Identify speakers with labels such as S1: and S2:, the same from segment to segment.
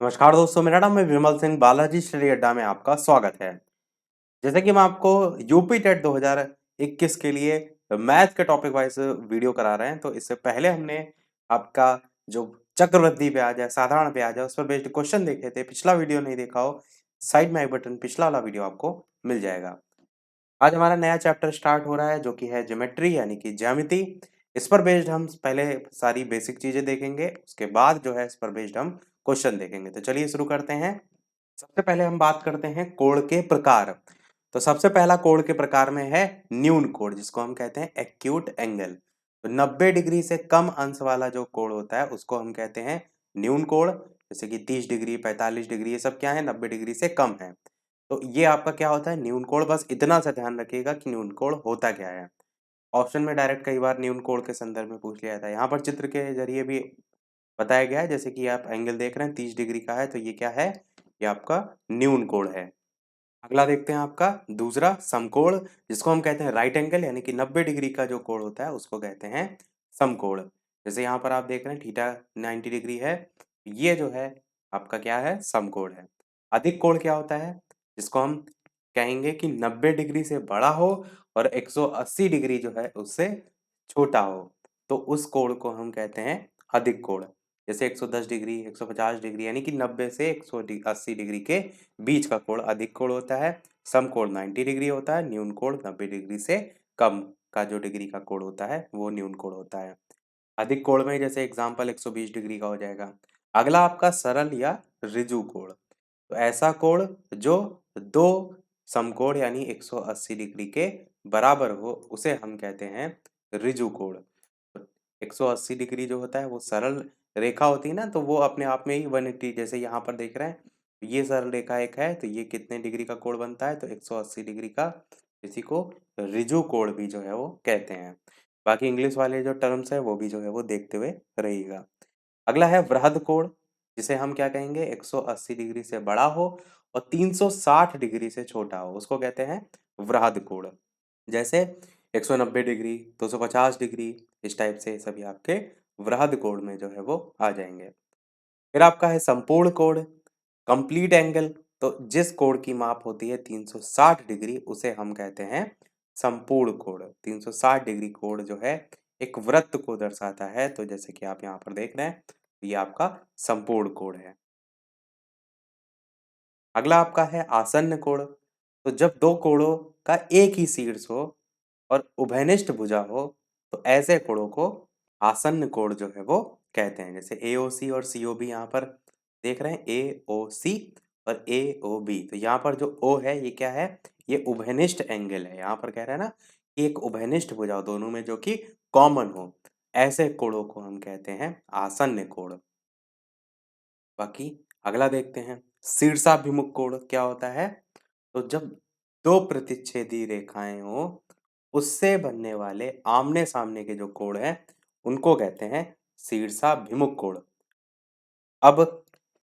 S1: नमस्कार दोस्तों, मेरा नाम है विमल सिंह। बालाजी स्टडी अड्डा में आपका स्वागत है। जैसे कि मैं आपको यूपी टेट 2021 के लिए मैथ के टॉपिक वाइज वीडियो करा रहे हैं, तो इससे पहले हमने आपका जो चक्रवृद्धि ब्याज है, साधारण ब्याज है, उस पर बेस्ड क्वेश्चन देखे थे। पिछला वीडियो नहीं देखा हो, साइड में आई बटन पिछला वाला वीडियो आपको मिल जाएगा। आज हमारा नया चैप्टर स्टार्ट हो रहा है जो कि है ज्योमेट्री यानी कि ज्यामिति। इस पर बेस्ड हम पहले सारी बेसिक चीजें देखेंगे, उसके बाद जो है इस पर बेस्ड हम क्वेश्चन देखेंगे। तो चलिए शुरू करते हैं। सबसे पहले हम बात करते हैं कोण के प्रकार। तो सबसे पहला कोण के प्रकार में है न्यून कोण, जिसको हम कहते हैं एक्यूट एंगल। तो 90 डिग्री से कम अंश वाला जो कोण होता है उसको हम कहते हैं न्यून कोण। जैसे कि 30 डिग्री, 45 डिग्री, ये सब क्या है, 90 डिग्री से कम है। तो ये आपका क्या होता है, न्यून कोण। बस इतना सा ध्यान रखिएगा कि न्यून कोण होता क्या है। ऑप्शन में डायरेक्ट कई बार न्यून कोण के संदर्भ में पूछ लिया जाता है। यहाँ पर चित्र के जरिए भी बताया गया है। जैसे कि आप एंगल देख रहे हैं 30 डिग्री का है, तो ये क्या है, ये आपका न्यून कोण है। अगला देखते हैं आपका दूसरा समकोण, जिसको हम कहते हैं राइट एंगल, यानी कि 90 डिग्री का जो कोण होता है उसको कहते हैं समकोण। जैसे यहाँ पर आप देख रहे हैं थीटा 90 डिग्री है, ये जो है आपका क्या है, समकोण है। अधिक कोण क्या होता है, जिसको हम कहेंगे कि 90 डिग्री से बड़ा हो और 180 डिग्री जो है उससे छोटा हो, तो उस कोण को हम कहते हैं अधिक कोण। जैसे 110 डिग्री, 150 डिग्री, यानी कि 90 से 180 डिग्री के बीच का कोण अधिक कोण होता है। समकोण 90 डिग्री होता है। न्यून कोण 90 डिग्री से कम का जो डिग्री का कोण होता है वो न्यून कोण होता है। अधिक कोण में जैसे एग्जाम्पल 120 डिग्री का हो जाएगा। अगला आपका सरल या ऋजु कोण। तो ऐसा कोण जो दो समकोण यानी 180 डिग्री के बराबर हो उसे हम कहते हैं ऋजु कोण। 180 डिग्री जो होता है वो सरल रेखा होती है ना, तो वो अपने आप में ही 180, जैसे यहाँ पर देख रहे हैं ये सरल रेखा एक है, तो ये कितने डिग्री का कोण बनता है, तो 180 डिग्री का। इसी को ऋजु कोण भी जो है वो कहते हैं। बाकी इंग्लिश वाले जो टर्म्स है वो भी जो है वो देखते हुए रहिएगा। अगला है वृहद कोण, जिसे हम क्या कहेंगे, 180 डिग्री से बड़ा हो और 360 डिग्री से छोटा हो, उसको कहते हैं वृहद कोण। जैसे 190 डिग्री, 250 डिग्री, इस टाइप से सभी आपके वृहद कोण में जो है वो आ जाएंगे। फिर आपका है संपूर्ण कोण, कंप्लीट एंगल। तो जिस कोण की माप होती है 360 डिग्री उसे हम कहते हैं संपूर्ण कोण। 360 डिग्री कोण जो है एक वृत्त को दर्शाता है, तो जैसे कि आप यहाँ पर देख रहे हैं ये आपका संपूर्ण कोण है। अगला आपका है आसन्न कोण। तो जब दो कोणों का एक ही शीर्ष हो और उभयनिष्ठ भुजा हो, तो ऐसे कोणों को आसन्न कोण जो है वो कहते हैं। जैसे AOC और COB यहाँ पर देख रहे हैं, AOC और AOB। तो यहाँ पर जो O है ये क्या है, ये उभयनिष्ठ एंगल है। यहाँ पर कह रहा है ना कि एक उभयनिष्ठ भुजा हो दोनों में जो कि कॉमन हो, ऐसे कोणों को हम कहते हैं आसन्न कोण। बाकी अगला देखते हैं शीर्षाभिमुख कोण क्या होता है। तो जब दो प्रतिच्छेदी रेखाएं हो उससे बनने वाले आमने सामने के जो कोण हैं उनको कहते हैं शीर्षाभिमुख कोण। अब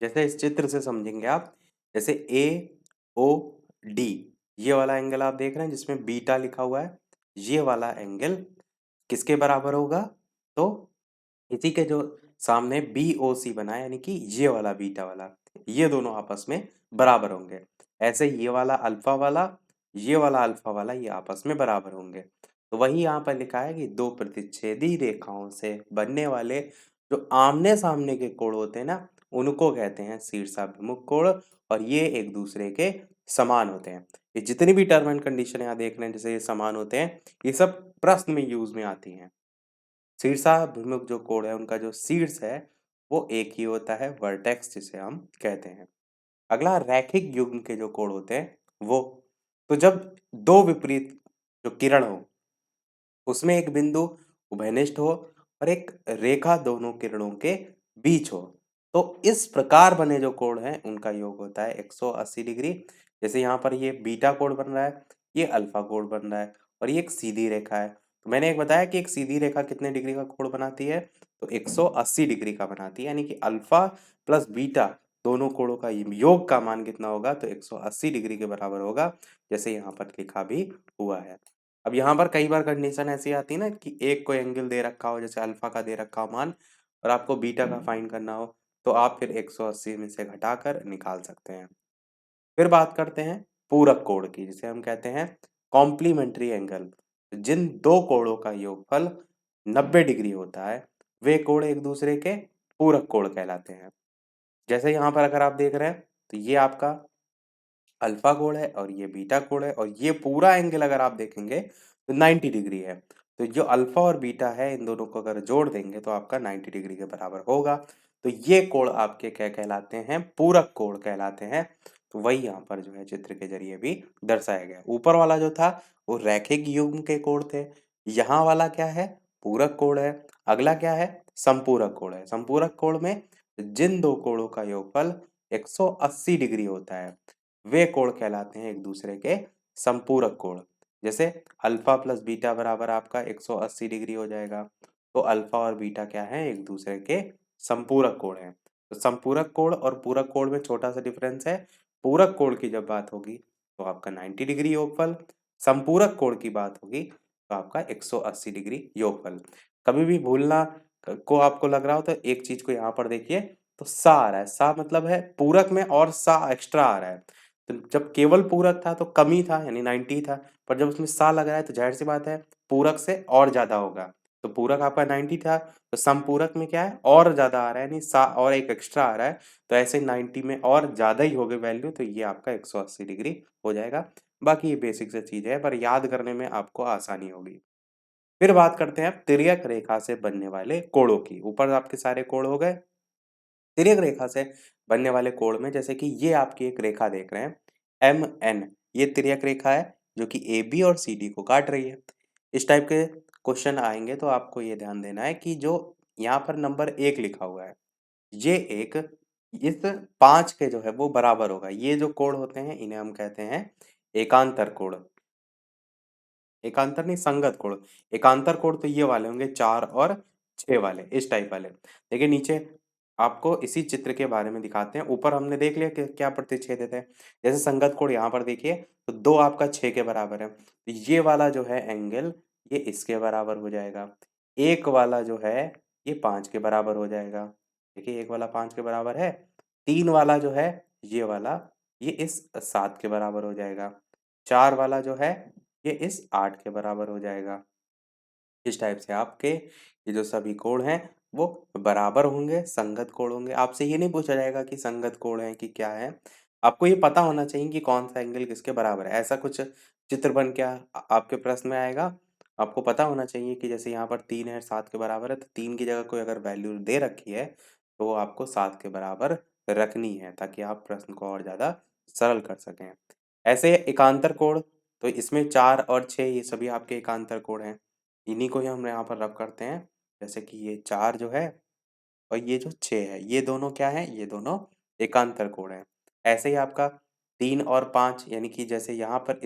S1: जैसे इस चित्र से समझेंगे आप, जैसे AOD, ये वाला एंगल आप देख रहे हैं जिसमें बीटा लिखा हुआ है, ये वाला एंगल किसके बराबर होगा, तो इसी के जो सामने BOC बना है, यानी कि ये वाला बीटा वाला, ये दोनों आपस में बराबर होंगे। ऐसे ये वाला अल्फा वाला, ये वाला अल्फा वाला, ये आपस में बराबर होंगे। तो वही यहाँ पर लिखा है कि दो प्रतिच्छेदी रेखाओं से बनने वाले जो आमने सामने के कोण होते हैं ना, उनको कहते हैं शीर्षाभिमुख कोण, और ये एक दूसरे के समान होते हैं। ये जितनी भी टर्म एंड कंडीशन यहाँ देख रहे हैं जैसे ये समान होते हैं, ये सब प्रश्न में यूज में आती हैं। शीर्षाभिमुख जो कोण है उनका जो शीर्ष है वो एक ही होता है, वर्टेक्स जिसे हम कहते हैं। अगला रैखिक युग्म के जो कोण होते हैं वो, तो जब दो विपरीत जो किरण हो उसमें एक बिंदु उभयनिष्ठ हो और एक रेखा दोनों किरणों के बीच हो, तो इस प्रकार बने जो कोण हैं उनका योग होता है 180 डिग्री। जैसे यहाँ पर ये बीटा कोण बन रहा है, ये अल्फा कोण बन रहा है, और ये एक सीधी रेखा है। तो मैंने एक बताया कि एक सीधी रेखा कितने डिग्री का कोण बनाती है, तो 180 डिग्री का बनाती है, यानी कि अल्फा प्लस बीटा दोनों कोणों का योग का मान कितना होगा, तो 180 डिग्री के बराबर होगा, जैसे यहाँ पर लिखा भी हुआ है। अब यहाँ पर कई बार कंडीशन ऐसी आती है ना कि एक कोई एंगल दे रखा हो, जैसे अल्फा का दे रखा हो मान, और आपको बीटा का फाइंड करना हो, तो आप फिर 180 में से घटाकर निकाल सकते हैं। फिर बात करते हैं पूरक कोण की, जिसे हम कहते हैं कॉम्प्लीमेंट्री एंगल। जिन दो कोणों का योगफल 90 डिग्री होता है, वे कोण एक दूसरे के पूरक कोण कहलाते हैं। जैसे यहाँ पर अगर आप देख रहे हैं, तो ये आपका अल्फा कोण है और ये बीटा कोण है, और ये पूरा एंगल अगर आप देखेंगे तो 90 डिग्री है। तो जो अल्फा और बीटा है, इन दोनों को अगर जोड़ देंगे तो आपका 90 डिग्री के बराबर होगा। तो ये कोण आपके क्या कहलाते हैं? पूरक कोण कहलाते हैं। तो वही यहाँ पर जो है चित्र के जरिए भी दर्शाया गया। ऊपर वाला जो था वो रैखिक युग्म के कोण थे, यहाँ वाला क्या है? पूरक कोण है। अगला क्या है? संपूरक कोण है। संपूरक कोण में जिन दो कोणों का योगफल 180 डिग्री होता है, वे कोण कहलाते हैं एक दूसरे के संपूरक कोण। जैसे अल्फा प्लस बीटा बराबर आपका 180 डिग्री हो जाएगा। तो अल्फा और बीटा क्या है? एक दूसरे के संपूरक कोण है। तो संपूरक कोण और पूरक कोण में छोटा सा डिफरेंस है। पूरक कोण की जब बात होगी तो आपका 90 डिग्री योगफल, संपूरक कोण की बात होगी तो आपका 180 डिग्री योगफल। कभी भी भूलना को आपको लग रहा हो तो एक चीज को यहाँ पर देखिए, तो सा आ रहा है। सा मतलब है पूरक में और सा एक्स्ट्रा आ रहा है। तो जब केवल पूरक था तो कम ही था, यानी 90 था, पर जब उसमें सा लग रहा है तो जाहिर सी बात है पूरक से और ज्यादा होगा। तो पूरक आपका 90 था, तो समपूरक में क्या है? और ज्यादा आ रहा है, यानी सा और एक एक्स्ट्रा आ रहा है। तो ऐसे 90 में और ज्यादा ही होगी वैल्यू, तो ये आपका 180 डिग्री हो जाएगा। बाकी ये बेसिक सी चीज है, पर याद करने में आपको आसानी होगी। फिर बात करते हैं तिर्यक रेखा से बनने वाले कोणों की। ऊपर आपके सारे कोण हो गए। तिर्यक रेखा से बनने वाले कोण में, जैसे कि ये आपकी एक रेखा देख रहे हैं एम एन, ये तिर्यक रेखा है जो कि ए बी और सी डी को काट रही है। इस टाइप के क्वेश्चन आएंगे तो आपको ये ध्यान देना है कि जो यहाँ पर नंबर 1 लिखा हुआ है, ये एक इस 5 के जो है वो बराबर होगा। ये जो कोण होते हैं इन्हें हम कहते हैं एकांतर कोण। एकांतर नहीं, संगत कोण। एकांतर कोण तो ये वाले होंगे 4 और 6 वाले, इस टाइप वाले। देखिए नीचे आपको इसी चित्र के बारे में दिखाते हैं। ऊपर हमने देख लिया कि क्या प्रतिच्छेदित है। जैसे संगत कोण यहाँ पर देखिए, तो 2 आपका 6 के बराबर है, तो ये वाला जो है एंगल ये इसके बराबर हो जाएगा। एक वाला जो है ये 5 के बराबर हो जाएगा। देखिए एक वाला 5 के बराबर है। 3 वाला जो है ये वाला, ये इस 7 के बराबर हो जाएगा। 4 वाला जो है ये इस 8 के बराबर हो जाएगा। इस टाइप से आपके ये जो सभी कोण हैं वो बराबर होंगे, संगत कोण होंगे। आपसे ये नहीं पूछा जाएगा कि संगत कोण है कि क्या है। आपको ये पता होना चाहिए कि कौन सा एंगल किसके बराबर है। ऐसा कुछ चित्र बन के आपके प्रश्न में आएगा। आपको पता होना चाहिए कि जैसे यहाँ पर 3 है, 7 के बराबर है, तो 3 की जगह कोई अगर वैल्यू दे रखी है तो वो आपको 7 के बराबर रखनी है, ताकि आप प्रश्न को और ज़्यादा सरल कर सकें। ऐसे एकांतर कोण, तो इसमें 4 और 6 ये सभी आपके एकांतर कोण हैं। इन्हीं को ही हम यहाँ पर रब करते हैं। जैसे कि ये 4 जो है और ये जो 6 है, ये दोनों क्या हैं? ये दोनों एकांतर कोण हैं। ऐसे ही आपका 3 और 5, यानी कि जैसे यहाँ पर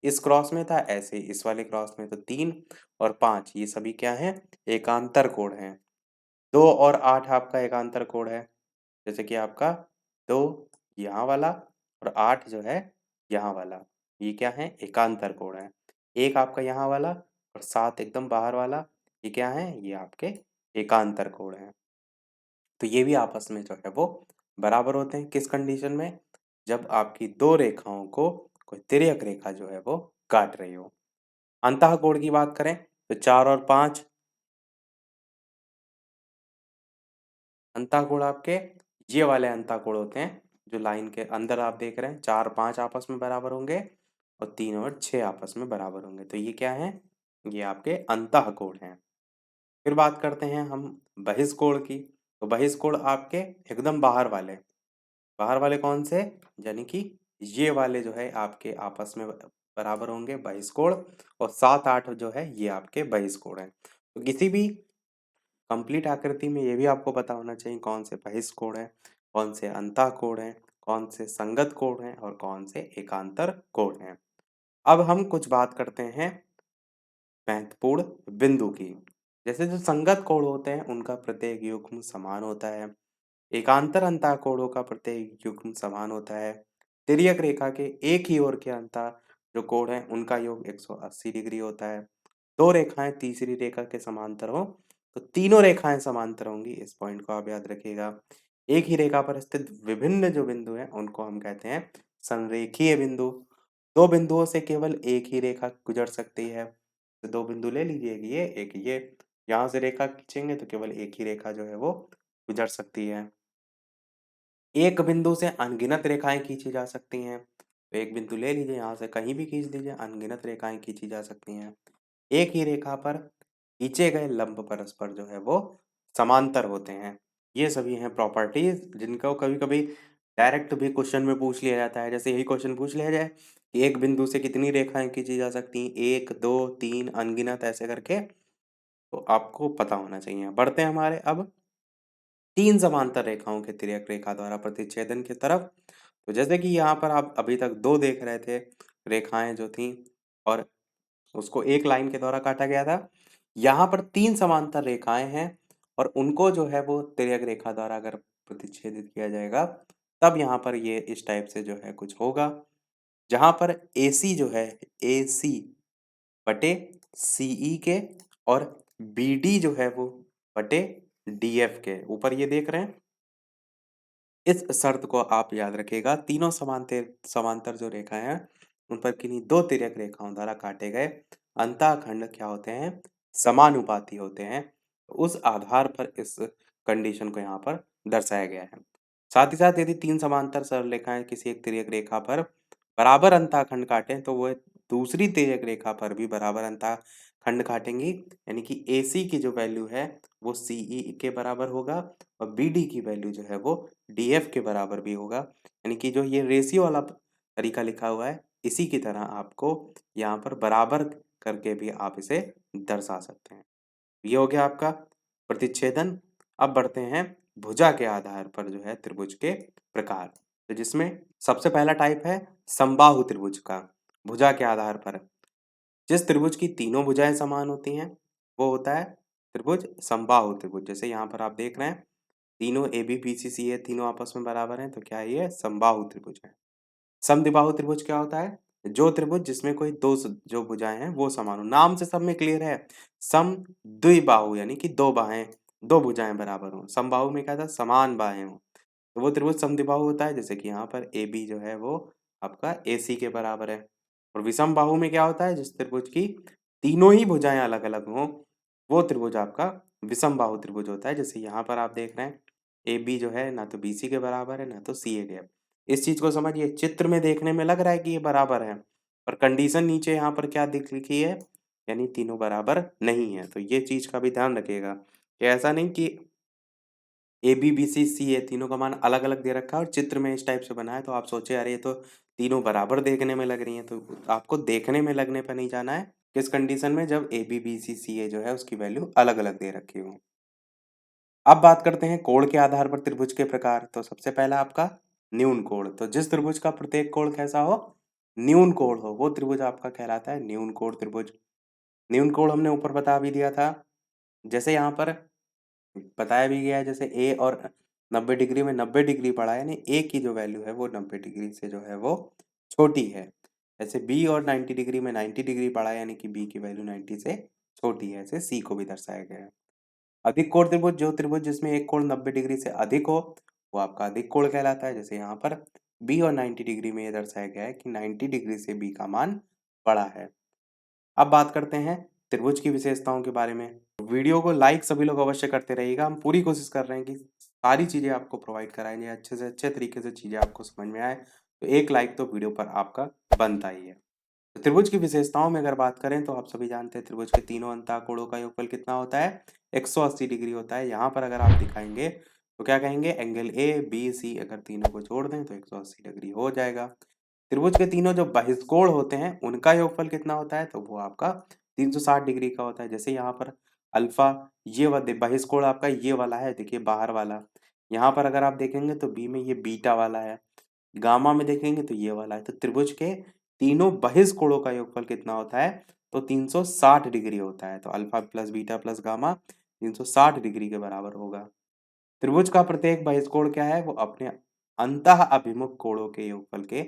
S1: इस क्रॉस में था, ऐसे ही इस वाले क्रॉस में, तो 3 और 5 ये सभी क्या हैं? एकांतर कोण हैं। 2 और 8 आपका एकांतर कोण है। जैसे कि आपका 2 यहाँ वाला और 8 जो है यहाँ वाला, ये क्या है? एकांतर कोण है। 1 आपका यहाँ वाला और 7 एकदम बाहर वाला, ये क्या है? ये आपके एकांतर कोण हैं। तो ये भी आपस में जो है वो बराबर होते हैं। किस कंडीशन में? जब आपकी दो रेखाओं को कोई तिर्यक रेखा जो है वो काट रही हो। अंतः कोण की बात करें तो 4 और 5 अंतःकोण आपके ये वाले अंतःकोण होते हैं जो लाइन के अंदर आप देख रहे हैं। 4 5 आपस में बराबर होंगे और 3 और 6 आपस में बराबर होंगे। तो ये क्या है? ये आपके अंतःकोण हैं। फिर बात करते हैं हम बहिष्कोण की। तो बहिष्कोण आपके एकदम बाहर वाले कौन से? यानी कि ये वाले जो है आपके आपस में बराबर होंगे, बहिष्कोण। और 7 8 जो है ये आपके बहिष्कोण हैं। तो किसी भी कंप्लीट आकृति में ये भी आपको पता होना चाहिए कौन से बहिष्कोण है, कौन से अंतःकोण है, कौन से संगत कोण है और कौन से एकांतर कोण है। अब हम कुछ बात करते हैं महत्वपूर्ण बिंदु की। जैसे जो संगत कोण होते हैं उनका प्रत्येक युग्म समान होता है। एकांतर अंतःकोणों का प्रत्येक युग्म समान होता है। तिर्यक रेखा के एक ही ओर के अंतः जो कोण है उनका योग 180 डिग्री होता है। दो रेखाएं तीसरी रेखा के समांतर हो तो तीनों रेखाएं समांतर होंगी, इस पॉइंट को आप याद रखिएगा। एक ही रेखा पर स्थित विभिन्न जो बिंदु हैं उनको हम कहते हैं संरेखीय बिंदु। दो बिंदुओं से केवल एक ही रेखा गुजर सकती है। तो दो बिंदु ले लीजिए, एक ये। यहाँ से रेखा खींचेंगे तो केवल एक ही रेखा जो है वो गुजर सकती है। एक बिंदु से अनगिनत रेखाएं खींची जा सकती हैं। तो एक बिंदु ले लीजिए, यहाँ से कहीं भी खींच लीजिए, अनगिनत रेखाएं खींची जा सकती हैं। एक ही रेखा पर खींचे गए लंब परस्पर जो है वो समांतर होते हैं। ये सभी हैं प्रॉपर्टीज जिनको कभी-कभी डायरेक्ट भी क्वेश्चन में पूछ लिया जाता है। जैसे यही क्वेश्चन पूछ लिया जाए कि एक बिंदु से कितनी रेखाएं खींची जा सकती हैं, 1, 2, 3 अनगिनत ऐसे करके, तो आपको पता होना चाहिए। बढ़ते हैं हमारे अब 3 समांतर रेखाओं के तिर्यक रेखा द्वारा प्रतिच्छेदन की तरफ। तो जैसे कि यहाँ पर आप अभी तक 2 देख रहे थे रेखाएं जो थी और उसको एक लाइन के द्वारा काटा गया था। यहाँ पर 3 समांतर रेखाएं हैं और उनको जो है वो तिर्यक रेखा द्वारा अगर प्रतिच्छेदित किया जाएगा, तब यहाँ पर ये इस टाइप से जो है कुछ होगा। जहाँ पर AC जो है, AC बटे CE के और BD जो है वो बटे DF के। ऊपर ये देख रहे हैं। इस शर्त को आप याद रखिएगा, तीनों समांतर समांतर जो रेखाएं हैं उन पर किन्हीं दो तिर्यक रेखाओं द्वारा काटे गए अंतःखंड क्या होते हैं, समानुपाती होते हैं। उस आधार पर इस कंडीशन को यहाँ पर दर्शाया गया है। साथ ही साथ यदि तीन समांतर सरल रेखाएं किसी एक तिर्यक रेखा पर बराबर अंतःखंड काटें तो वह दूसरी तिर्यक रेखा पर भी बराबर अंतःखंड काटेंगी। यानी कि AC की जो वैल्यू है वो CE के बराबर होगा और BD की वैल्यू जो है वो DF के बराबर भी होगा। यानी कि जो ये रेशियो वाला तरीका लिखा हुआ है, इसी की तरह आपको यहाँ पर बराबर करके भी आप इसे दर्शा सकते हैं। ये हो गया आपका प्रतिच्छेदन। अब बढ़ते हैं भुजा के आधार पर जो है त्रिभुज के प्रकार। तो जिसमें सबसे पहला टाइप है समबाहु त्रिभुज का। भुजा के आधार पर जिस त्रिभुज की तीनों भुजाएं समान होती हैं वो होता है त्रिभुज समबाहु त्रिभुज। जैसे यहाँ पर आप देख रहे हैं तीनों ABBCC है, तीनों आपस में बराबर हैं, तो क्या है, ये समबाहु त्रिभुज है। समद्विबाहु त्रिभुज क्या होता है, जो त्रिभुज जिसमें कोई दो जो भुजाएं हैं वो समान हो। नाम से सब में क्लियर है। सम द्विबाहु यानी कि दो बाहें, दो भुजाएं बराबर हो। समबाहु में क्या था, समान बाहें हो, तो वो त्रिभुज समद्विबाहु होता है। जैसे कि यहाँ पर AB जो है वो आपका AC के बराबर है। और विषम बाहु में क्या होता है, जिस त्रिभुज की तीनों ही भुजाएं अलग अलग हों वो त्रिभुज आपका विषम बाहु त्रिभुज होता है। जैसे यहाँ पर आप देख रहे हैं AB जो है ना तो BC के बराबर है ना तो CA के। इस चीज को समझिए, चित्र में देखने में लग रहा है कि ये बराबर है, पर कंडीशन नीचे यहाँ पर क्या दिख लिखी है, यानी तीनों बराबर नहीं है। तो ये चीज का भी ध्यान रखिएगा कि ऐसा नहीं कि ABBCC है, तीनों का मान अलग अलग दे रखा है और चित्र में इस टाइप से बना है तो आप सोचे अरे ये तो तीनों बराबर देखने में लग रही हैं। तो आपको देखने में लगने पर नहीं जाना है, किस कंडीशन में, जब ABBCCA जो है उसकी वैल्यू अलग अलग दे रखी हो। अब बात करते हैं कोण के आधार पर त्रिभुज के प्रकार। तो सबसे पहला आपका न्यून कोण। तो जिस त्रिभुज का प्रत्येक कोण कैसा हो, न्यून कोण हो, वो त्रिभुज आपका कहलाता है न्यून कोण त्रिभुज। न्यून कोण हमने ऊपर बता भी दिया था। जैसे यहाँ पर बताया भी गया है, जैसे A और 90 डिग्री में 90 डिग्री बड़ा है, यानी A की जो वैल्यू है वो 90 डिग्री से जो है वो छोटी है। ऐसे B और 90 डिग्री में 90 डिग्री बड़ा है, यानी कि B की वैल्यू 90 से छोटी है। ऐसे C को भी दर्शाया गया है। अधिक कोण त्रिभुज, जो त्रिभुज जिसमें एक कोण 90 डिग्री से अधिक हो वो आपका अधिक कोण कहलाता है। जैसे यहाँ पर B और 90 डिग्री में ये दर्शाया गया है कि 90 डिग्री से B का मान बड़ा है। अब बात करते हैं त्रिभुज की विशेषताओं के बारे में। वीडियो को लाइक सभी लोग अवश्य करते रहिएगा। हम पूरी कोशिश कर रहे हैं कि सारी चीज़ें आपको प्रोवाइड कराएंगे, अच्छे से अच्छे तरीके से चीज़ें आपको समझ में आए। तो एक लाइक तो वीडियो पर आपका बनता ही है। तो त्रिभुज की विशेषताओं में अगर बात करें तो आप सभी जानते हैं त्रिभुज के तीनों अंतःकोणों का योगफल कितना होता है, 180 डिग्री होता है। यहाँ पर अगर आप दिखाएंगे तो क्या कहेंगे, एंगल ABC अगर तीनों को जोड़ दें तो 180 डिग्री हो जाएगा। त्रिभुज के तीनों जो बहिष्कोण होते हैं उनका योगफल कितना होता है, तो वो आपका 360 डिग्री का होता है। जैसे यहाँ पर अल्फा, ये वाला बहिष्कोण आपका ये वाला है, देखिए बाहर वाला। यहाँ पर अगर आप देखेंगे तो बी में ये बीटा वाला है, गामा में देखेंगे तो ये वाला है। तो त्रिभुज के तीनों बहिष्कोणों का योगफल कितना होता है, तो 360 डिग्री होता है। तो alpha plus beta plus gamma 360 degree के बराबर होगा। त्रिभुज का प्रत्येक बहिष्कोण क्या है, वो अपने अंतः अभिमुख कोणों के योगफल के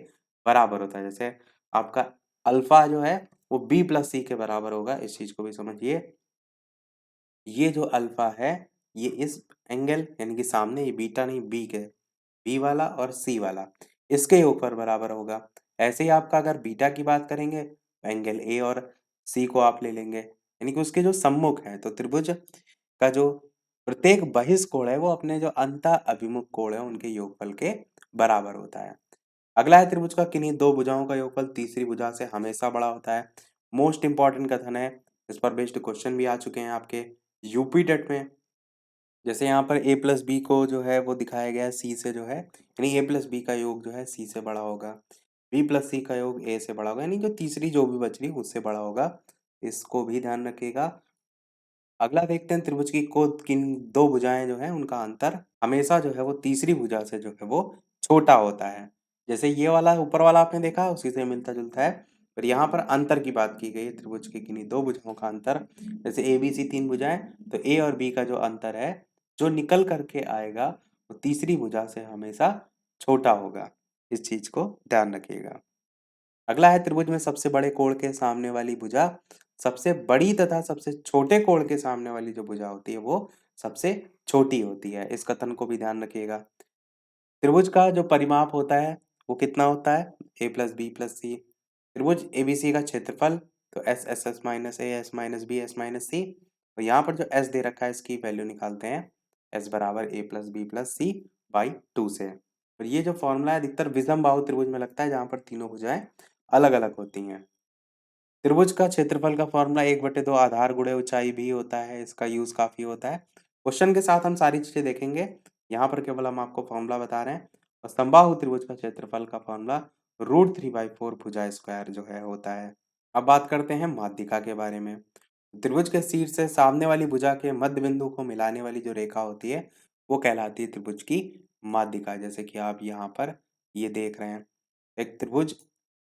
S1: बराबर होता है। जैसे आपका अल्फा जो है वो B प्लस C के बराबर होगा। इस चीज को भी समझिए, ये जो अल्फा है ये इस एंगल यानी कि सामने ये बीटा नहीं बी के बी वाला और सी वाला इसके ऊपर बराबर होगा। ऐसे ही आपका अगर बीटा की बात करेंगे तो एंगल ए और सी को आप ले लेंगे यानी कि उसके जो सम्मुख है तो त्रिभुज का जो प्रत्येक बहिष कोण है वो अपने जो अंत अभिमुख कोण है उनके योगफल के बराबर होता है। अगला है त्रिभुज का किन्हीं दो भुजाओं का योगफल तीसरी भुजा से हमेशा बड़ा होता है। मोस्ट इंपॉर्टेंट कथन है, इस पर बेस्ड क्वेश्चन भी आ चुके हैं आपके यूपी टेट में। जैसे यहाँ पर a प्लस बी को जो है वो दिखाया गया है सी से जो है यानी a प्लस बी का योग जो है सी से बड़ा होगा, b प्लस सी का योग a से बड़ा होगा यानी जो तीसरी जो भी बच रही उससे बड़ा होगा, इसको भी ध्यान रखिएगा। अगला देखते हैं त्रिभुज की को किन दो भुजाएं जो है उनका अंतर हमेशा जो है वो तीसरी भुजा से जो है वो छोटा होता है। जैसे ये वाला ऊपर वाला आपने देखा उसी से मिलता जुलता है, पर यहाँ पर अंतर की बात की गई है त्रिभुज की किन्हीं दो भुजाओं का अंतर। जैसे ए बी सी तीन भुजाएं तो ए और बी का जो अंतर है जो निकल करके आएगा वो तीसरी भुजा से हमेशा छोटा होगा, इस चीज को ध्यान रखिएगा। अगला है त्रिभुज में सबसे बड़े कोण के सामने वाली भुजा सबसे बड़ी तथा सबसे छोटे कोण के सामने वाली जो भुजा होती है वो सबसे छोटी होती है, इस कथन को भी ध्यान रखिएगा। त्रिभुज का जो परिमाप होता है वो कितना होता है A plus B plus C. त्रिभुज एबीसी का क्षेत्रफल तो S S S minus A S minus B S minus C, और यहाँ पर जो एस दे रखा है इसकी वैल्यू निकालते हैं एस बराबर A plus B plus C by two से। और ये जो फॉर्मूला है अधिकतर विषम बाहु त्रिभुज में लगता है जहाँ पर तीनों भुजाएं अलग अलग होती हैं। त्रिभुज का क्षेत्रफल का फॉर्मूला 1/2 आधार गुणे ऊंचाई भी होता है, इसका यूज काफी होता है। क्वेश्चन के साथ हम सारी चीजें देखेंगे, यहाँ पर केवल हम आपको फॉर्मूला बता रहे हैं। और समबाहु त्रिभुज का क्षेत्रफल का फॉर्मूला √3/4 भुजा स्क्वायर जो है होता है। अब बात करते हैं माध्यिका के बारे में। त्रिभुज के शीर्ष से सामने वाली भुजा के मध्य बिंदु को मिलाने वाली जो रेखा होती है वो कहलाती है त्रिभुज की माध्यिका। जैसे कि आप यहाँ पर ये देख रहे हैं, एक त्रिभुज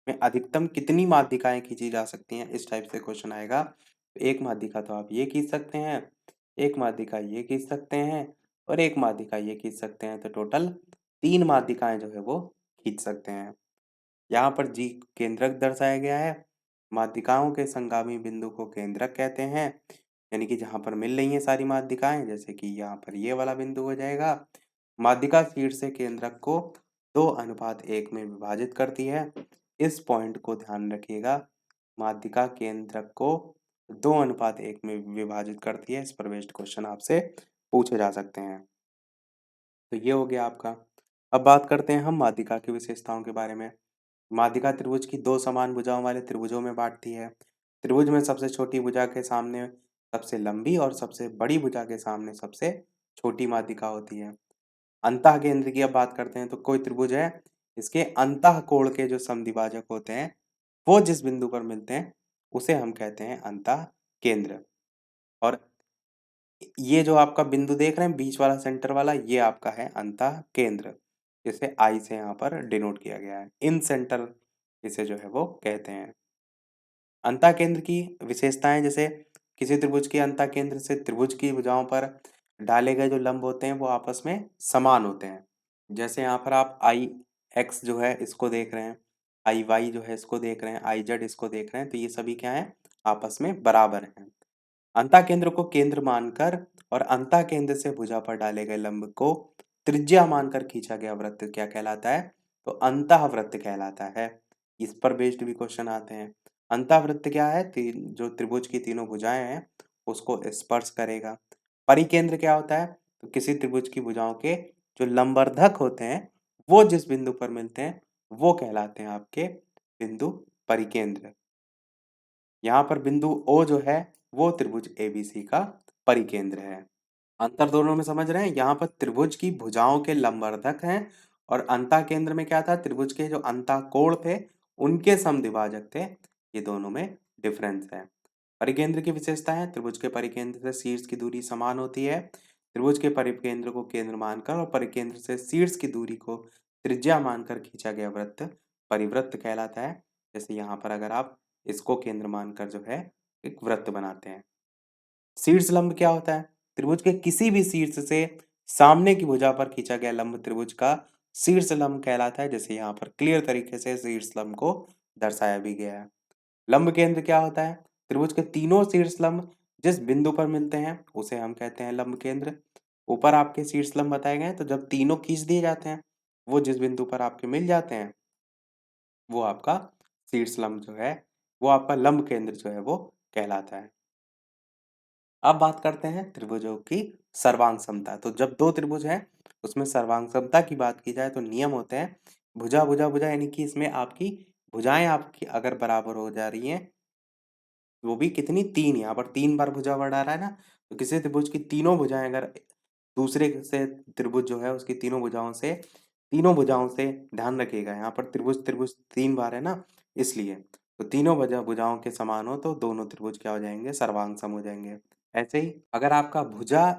S1: में अधिकतम कितनी माध्यिकाएं खींची जा सकती हैं, इस टाइप से क्वेश्चन आएगा। तो एक माध्यिका तो आप ये खींच सकते हैं, एक माध्यिका ये खींच सकते हैं और एक माध्यिका ये खींच सकते हैं, तो टोटल 3 माध्यिकाएं जो है वो खींच सकते हैं। यहाँ पर जी केंद्रक दर्शाया गया है। माध्यिकाओं के संगामी बिंदु को केंद्रक कहते हैं, यानी कि जहाँ पर मिल रही हैं सारी माध्यिकाएं, जैसे कि यहाँ पर ये वाला बिंदु हो जाएगा। माध्यिका शीर्ष से केंद्रक को 2:1 में विभाजित करती है, इस पॉइंट को ध्यान रखिएगा। माध्यिका केंद्रक को 2:1 में विभाजित करती है, इस पर बेस्ड क्वेश्चन आपसे पूछे जा सकते हैं। तो ये हो गया आपका। अब बात करते हैं हम माध्यिका की विशेषताओं के बारे में। माध्यिका त्रिभुज की दो समान भुजाओं वाले त्रिभुजों में बांटती है। त्रिभुज में सबसे छोटी भुजा के सामने सबसे लंबी और सबसे बड़ी भुजा के सामने सबसे छोटी माध्यिका होती है। अंतः केंद्र की अब बात करते हैं, तो कोई त्रिभुज है, इसके अंतः कोण के जो समद्विभाजक होते हैं वो जिस बिंदु पर मिलते हैं उसे हम कहते हैं अंतः केंद्र। और ये जो आपका बिंदु देख रहे हैं बीच वाला सेंटर वाला, ये आपका है अंतः केंद्र, जिसे आई से यहाँ पर डिनोट किया गया है। इन सेंटर इसे जो है वो कहते हैं। अंतः केंद्र की विशेषताएं, जैसे किसी त्रिभुज के अंतः केंद्र से त्रिभुज की भुजाओं पर डाले गए जो लंब होते हैं वो आपस में समान होते हैं। जैसे यहाँ पर आप आई एक्स जो है इसको देख रहे हैं, आई वाई जो है इसको देख रहे हैं, आई जेड इसको देख रहे हैं, तो ये सभी क्या है आपस में बराबर हैं। अंतः केंद्र को केंद्र मानकर और अंतः केंद्र से भुजा पर डाले गए लंब को त्रिज्या मानकर खींचा गया वृत्त क्या कहलाता है, तो अंतः वृत्त कहलाता है। इस पर बेस्ड भी क्वेश्चन आते हैं। अंतः वृत्त क्या है, जो त्रिभुज की तीनों भुजाएं हैं उसको स्पर्श करेगा। परिकेंद्र क्या होता है, तो किसी त्रिभुज की भुजाओं के जो लंबवर्धक होते हैं वो जिस बिंदु पर मिलते हैं वो कहलाते हैं आपके बिंदु परिकेंद्र। यहाँ पर बिंदु ओ जो है वो त्रिभुज एबीसी का परिकेंद्र है। अंतर दोनों में समझ रहे हैं, यहाँ पर त्रिभुज की भुजाओं के लंबवर्धक हैं और अंतः केंद्र में क्या था, त्रिभुज के जो अंतः कोण थे उनके समद्विभाजक थे, ये दोनों में डिफरेंस है। परिकेंद्र की विशेषता है, त्रिभुज के परिकेंद्र से शीर्ष की दूरी समान होती है। त्रिभुज के परिकेंद्र को केंद्र मानकर और परिकेंद्र से शीर्ष की दूरी को त्रिज्या मानकर खींचा गया वृत्त परिवृत्त कहलाता है। जैसे यहाँ पर अगर आप इसको केंद्र मानकर जो है एक वृत्त बनाते हैं। शीर्ष लंब क्या होता है, त्रिभुज के किसी भी शीर्ष से सामने की भुजा पर खींचा गया लंब त्रिभुज का शीर्ष लंब कहलाता है। जैसे यहाँ पर क्लियर तरीके से शीर्ष लंब को दर्शाया भी गया है। लंब केंद्र क्या होता है, त्रिभुज के तीनों शीर्ष लंब जिस बिंदु पर मिलते हैं उसे हम कहते हैं लंब केंद्र। ऊपर आपके शीर्षलंब बताए गए हैं, तो जब तीनों खींच दिए जाते हैं, वो जिस बिंदु पर आपके मिल जाते हैं, वो आपका शीर्षलंब जो है, वो आपका लंब केंद्र जो है वो कहलाता है। अब बात करते हैं त्रिभुजों की सर्वांग समता। तो जब 2 त्रिभुज हैं, उसमें सर्वांग समता की बात की जाए तो नियम होते हैं भुजा, भुजा, भुजा, यानी कि इसमें आपकी भुजाएँ आपकी अगर बराबर हो जा रही हैं, वो भी कितनी 3, यहाँ पर 3 बार भुजा वर्ड आ रहा है ना, तो किसी त्रिभुज की तीनों भुजाएँ अगर दूसरे से त्रिभुज जो है उसकी तीनों भुजाओं से ध्यान रखिएगा, यहाँ पर त्रिभुज त्रिभुज 3 बार है ना, इसलिए। तो तीनों भुजाओं के समान हो तो दोनों त्रिभुज क्या हो जाएँगे? सर्वांग सम हो जाएँगे। ऐसे ही अगर आपका भुजा,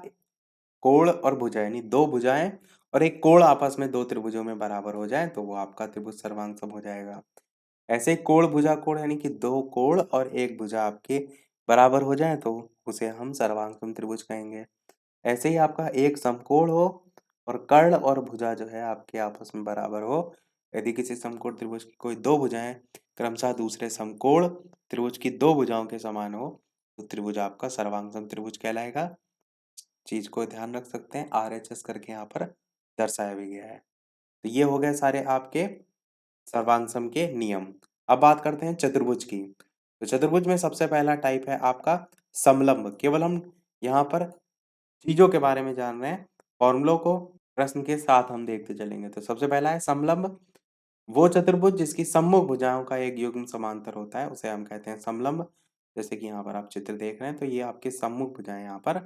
S1: कोण और भुजा यानी 2 भुजाएँ और 1 कोण आपस में 2 त्रिभुजों में बराबर हो जाएँ, तो वो आपका त्रिभुज सर्वांग सम हो जाएगा। ऐसे ही कोण भुजा कोण यानी कि 2 कोण और 1 भुजा आपके बराबर हो जाएँ, तो उसे हम सर्वांग त्रिभुज कहेंगे। ऐसे ही आपका एक समकोण हो और कर्ण और भुजा जो है आपके आपस में बराबर हो, यदि किसी समकोण त्रिभुज की कोई 2 भुजाएँ क्रमशः दूसरे समकोण त्रिभुज की 2 भुजाओं के समान हो, तो त्रिभुज आपका सर्वांग त्रिभुज कहलाएगा। चीज़ को ध्यान रख सकते हैं, आरएचएस करके यहाँ पर दर्शाया भी गया है। तो ये हो गए सारे आपके सर्वांग के नियम। अब बात करते हैं चतुर्भुज की। तो चतुर्भुज में सबसे पहला टाइप है आपका समलंब। केवल हम यहाँ पर चीज़ों के बारे में जान रहे हैं, फॉर्मूलों को प्रश्न के साथ हम देखते चलेंगे। तो सबसे पहला है समलंब। वो चतुर्भुज जिसकी सम्मुख भुजाओं का एक युग्म समांतर होता है, उसे हम कहते हैं समलंब। जैसे कि यहाँ पर आप चित्र देख रहे हैं, तो ये आपके सम्मुख भुजाएँ यहाँ पर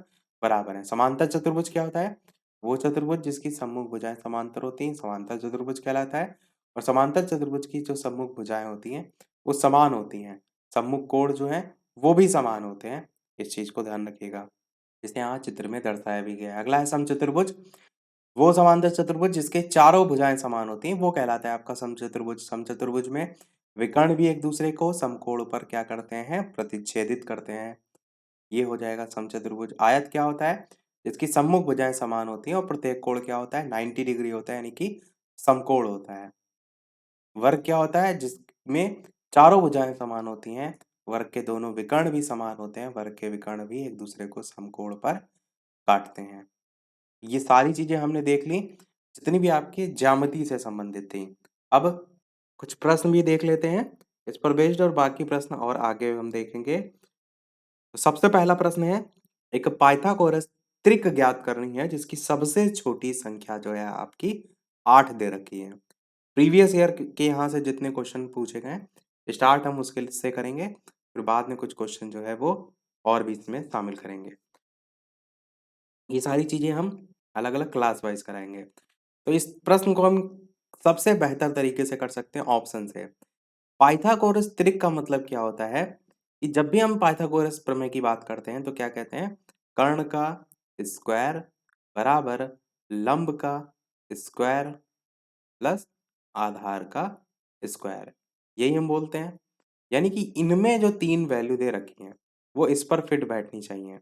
S1: बराबर हैं। समांतर चतुर्भुज क्या होता है? वो चतुर्भुज जिसकी सम्मुख भुजाएँ समांतर होती हैं, समांतर चतुर्भुज कहलाता है। और समांतर चतुर्भुज की जो सम्मुख भुजाएँ होती हैं, वो समान होती हैं। सम्मुख कोण जो हैं, वो भी समान होते हैं। इस चीज़ को ध्यान रखिएगा। जिसे यहाँ चित्र में दर्शाया भी गया है। अगला है समचतुर्भुज। वो समांतर चतुर्भुज जिसके चारों भुजाएँ समान होती हैं, वो कहलाता है आपका समचतुर्भुज। समचतुर्भुज में विकर्ण भी एक दूसरे को समकोण पर क्या करते हैं? प्रतिच्छेदित करते हैं। ये हो जाएगा समचतुर्भुज। आयत क्या होता है? जिसकी सम्मुख भुजाएँ समान होती हैं और प्रत्येक कोण क्या होता है? 90 डिग्री होता है, यानी कि समकोण होता है। वर्ग क्या होता है? जिसमें चारों भुजाएँ समान होती हैं। वर्ग के दोनों विकर्ण भी समान होते हैं। वर्ग के विकर्ण भी एक दूसरे को समकोण पर काटते हैं। ये सारी चीज़ें हमने देख ली, जितनी भी आपकी ज्यामिति से संबंधित थी। अब कुछ प्रश्न भी देख लेते हैं, इस पर बेस्ड, और बाकी प्रश्न और आगे हम देखेंगे। तो सबसे पहला प्रश्न है, एक पाइथागोरस त्रिक ज्ञात करनी है जिसकी सबसे छोटी संख्या जो है आपकी 8 दे रखी है। प्रीवियस ईयर के यहाँ से जितने क्वेश्चन पूछे गए हैं, स्टार्ट हम उसके से करेंगे, फिर बाद में कुछ क्वेश्चन जो है वो और भी इसमें शामिल करेंगे। ये सारी चीज़ें हम अलग-अलग क्लास वाइज़ कराएँगे। तो इस प्रश्न को हम सबसे बेहतर तरीके से कर सकते हैं ऑप्शन से। पाइथागोरस त्रिक का मतलब क्या होता है कि जब भी हम पाइथागोरस प्रमेय की बात करते हैं तो क्या कहते हैं? कर्ण का स्क्वायर बराबर लंब का स्क्वायर प्लस आधार का स्क्वायर, यही हम बोलते हैं। यानी कि इनमें जो 3 वैल्यू दे रखी हैं, वो इस पर फिट बैठनी चाहिए।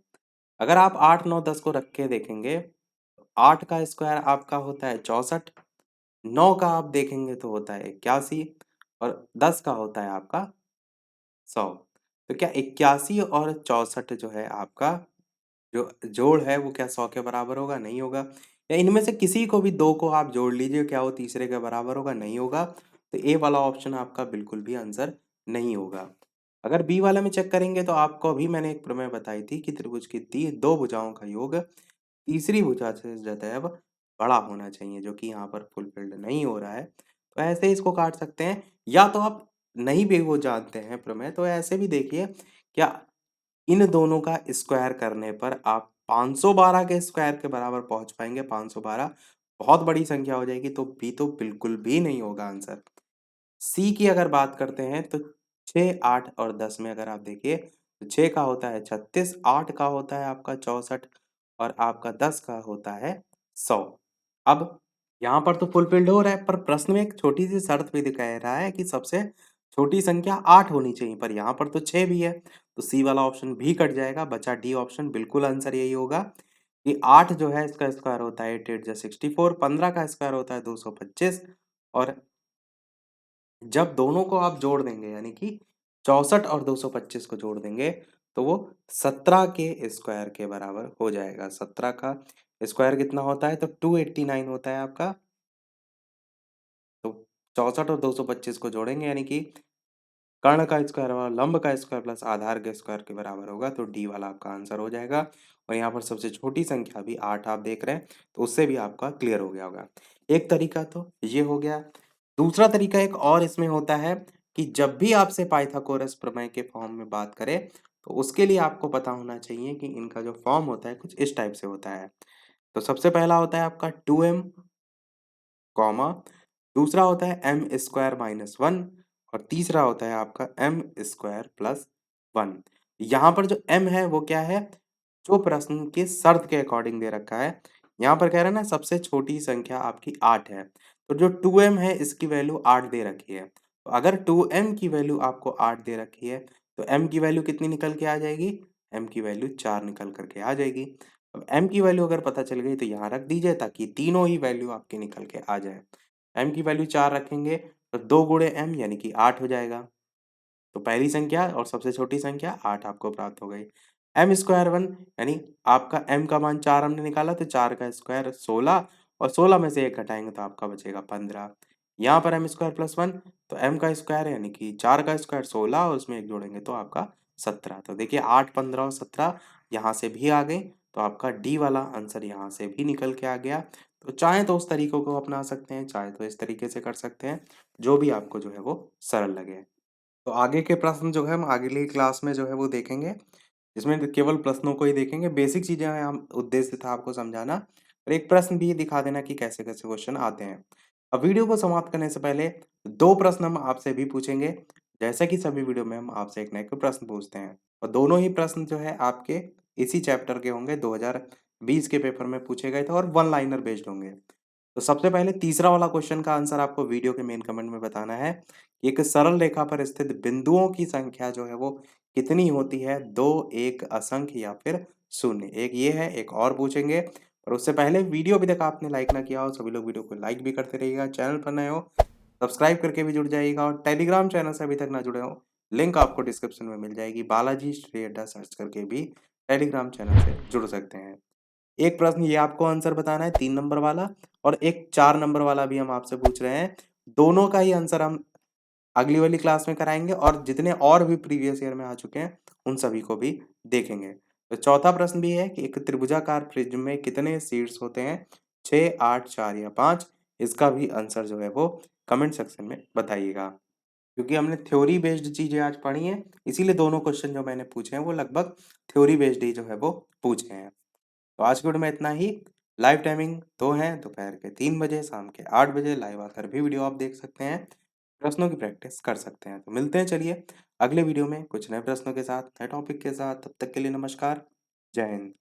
S1: अगर आप 8, 9, 10 को रख के देखेंगे, 8 का स्क्वायर आपका होता है 64, 9 का आप देखेंगे तो होता है 81 और 10 का होता है आपका 100। तो क्या 81 और 64 जो है आपका जो जोड़ है वो क्या 100 के बराबर होगा? नहीं होगा। या इनमें से किसी को भी 2 को आप जोड़ लीजिए, क्या वो तीसरे के बराबर होगा? नहीं होगा। तो ए वाला ऑप्शन आपका बिल्कुल भी आंसर नहीं होगा। अगर बी वाले में चेक करेंगे तो आपको अभी मैंने एक प्रमेय बताई थी कि त्रिभुज की 2 भुजाओं का योग तीसरी भुजा से सदैव बड़ा होना चाहिए, जो कि यहाँ पर फुलफिल्ड नहीं हो रहा है। तो ऐसे ही इसको काट सकते हैं, या तो आप नहीं भी वो जानते हैं प्रमेय, तो ऐसे भी देखिए, क्या इन दोनों का स्क्वायर करने पर आप 512 के स्क्वायर के बराबर पहुँच पाएँगे? 512 बहुत बड़ी संख्या हो जाएगी, तो बी तो बिल्कुल भी नहीं होगा आंसर। सी की अगर बात करते हैं तो 6, 8 और 10 में अगर आप देखिए, तो 6 का होता है 36, 8 का होता है आपका 64 और आपका 10 का होता है 100। अब यहाँ पर तो फुलफिल्ड हो रहा है, पर प्रश्न में एक छोटी-सी शर्त भी दिखाया रहा है कि सबसे छोटी संख्या 8 होनी चाहिए, पर यहाँ पर तो 6 भी है, तो सी वाला ऑप्शन भी कट जाएगा, बचा डी ऑप्शन। बिल्कुल आंसर यही होगा कि 8 जो है इसका स्क्वायर होता है 8 8 जा 64, 15 का स्क्वायर होता है 225 और जब दोनों को आप जोड़ देंगे, यानी कि 64 और 225 को जोड़ देंगे, तो वो 17 के स्क्वायर के बराबर हो जाएगा। 17 का स्क्वायर कितना होता है? तो 289 होता है आपका। तो 64 और 225 को जोड़ेंगे यानी कि कर्ण का स्क्वायर और लंब का स्क्वायर प्लस आधार के स्क्वायर के बराबर होगा, तो डी वाला आपका आंसर हो जाएगा। और यहाँ पर सबसे छोटी संख्या भी 8 आप देख रहे हैं, तो उससे भी आपका क्लियर हो गया होगा। एक तरीका तो ये हो गया। दूसरा तरीका एक और इसमें होता है कि जब भी आपसे पाइथागोरस प्रमेय के फॉर्म में बात करें, तो उसके लिए आपको पता होना चाहिए कि इनका जो फॉर्म होता है कुछ इस टाइप से होता है। तो सबसे पहला होता है आपका 2m कॉमा, दूसरा होता है एम स्क्वायर माइनस वन, और तीसरा होता है आपका एम स्क्वायर प्लस वन। यहाँ पर जो एम है वो क्या है? जो प्रश्न के शर्त के अकॉर्डिंग दे रखा है। यहाँ पर कह रहे हैं ना सबसे छोटी संख्या आपकी 8 है, तो जो 2m है इसकी वैल्यू 8 दे रखी है। तो अगर 2m की वैल्यू आपको 8 दे रखी है, तो m की वैल्यू कितनी निकल के आ जाएगी? m की वैल्यू 4 निकल करके आ जाएगी। अब m की वैल्यू अगर पता चल गई तो यहाँ रख दीजिए ताकि तीनों ही वैल्यू आपकी निकल के आ जाए। m की वैल्यू 4 रखेंगे तो 2 गुणे m यानी कि 8 हो जाएगा। तो पहली संख्या और सबसे छोटी संख्या 8 आपको प्राप्त हो गई। एम स्क्वायर वन यानी आपका m का मान 4 हमने निकाला, तो 4 का स्क्वायर 16, और 16 में से 1 घटाएंगे तो आपका बचेगा 15। यहाँ पर एम स्क्वायर प्लस वन, तो m का स्क्वायर यानी कि 4 का स्क्वायर 16 और उसमें 1 जोड़ेंगे तो आपका 17। तो देखिए 8, 15 और 17 यहाँ से भी आ गए, तो आपका डी वाला आंसर यहाँ से भी निकल के आ गया। तो चाहे तो उस तरीकों को अपना सकते हैं, चाहे तो इस तरीके से कर सकते हैं, जो भी आपको जो है वो सरल लगे। तो आगे के प्रश्न जो है हम अगली क्लास में जो है वो देखेंगे, इसमें केवल प्रश्नों को ही देखेंगे। बेसिक चीजें हैं, हम उद्देश्य था आपको समझाना, और एक प्रश्न भी दिखा देना कि कैसे कैसे क्वेश्चन आते हैं। अब वीडियो को समाप्त करने से पहले दो प्रश्न हम आपसे भी पूछेंगे, जैसा कि सभी वीडियो में हम आपसे एक ना एक प्रश्न पूछते हैं, और दोनों ही प्रश्न जो है आपके इसी चैप्टर के होंगे, 2020 के पेपर में पूछे गए थे और वन लाइनर बेस्ड होंगे। तो सबसे पहले तीसरा वाला क्वेश्चन का आंसर आपको वीडियो के मेन कमेंट में बताना है। एक सरल रेखा पर स्थित बिंदुओं की संख्या जो है वो कितनी होती है? 2, 1, असंख्य या फिर शून्य। एक ये है, एक और पूछेंगे। और उससे पहले वीडियो अभी तक आपने लाइक ना किया हो, सभी लोग वीडियो को लाइक भी करते रहिएगा। चैनल पर नए हो सब्सक्राइब करके भी जुड़ जाइएगा, और टेलीग्राम चैनल से अभी तक ना जुड़े हो, लिंक आपको डिस्क्रिप्शन में मिल जाएगी। बालाजी श्री अड्डा सर्च करके भी टेलीग्राम चैनल से जुड़ सकते हैं। एक प्रश्न ये आपको आंसर बताना है 3 नंबर वाला, और एक 4 नंबर वाला भी हम आपसे पूछ रहे हैं। दोनों का ही आंसर हम अगली वाली क्लास में कराएंगे, और जितने और भी प्रीवियस ईयर में आ चुके हैं उन सभी को भी देखेंगे। तो चौथा प्रश्न भी है कि एक त्रिभुजाकार प्रिज्म में कितने शीट्स होते हैं? 6, 8, 4 या 5? इसका भी आंसर जो है वो कमेंट सेक्शन में बताइएगा। क्योंकि हमने थ्योरी बेस्ड चीजें आज पढ़ी हैं, इसीलिए दोनों क्वेश्चन जो मैंने पूछे हैं वो लगभग थ्योरी बेस्ड ही जो है वो पूछे हैं। तो आज की वीडियो में इतना ही। लाइव टाइमिंग दो है, दोपहर के 3 बजे, शाम के 8 बजे लाइव आकर भी वीडियो आप देख सकते हैं, प्रश्नों की प्रैक्टिस कर सकते हैं। तो मिलते हैं चलिए अगले वीडियो में कुछ नए प्रश्नों के साथ, नए टॉपिक के साथ। तब तक के लिए नमस्कार, जय हिंद।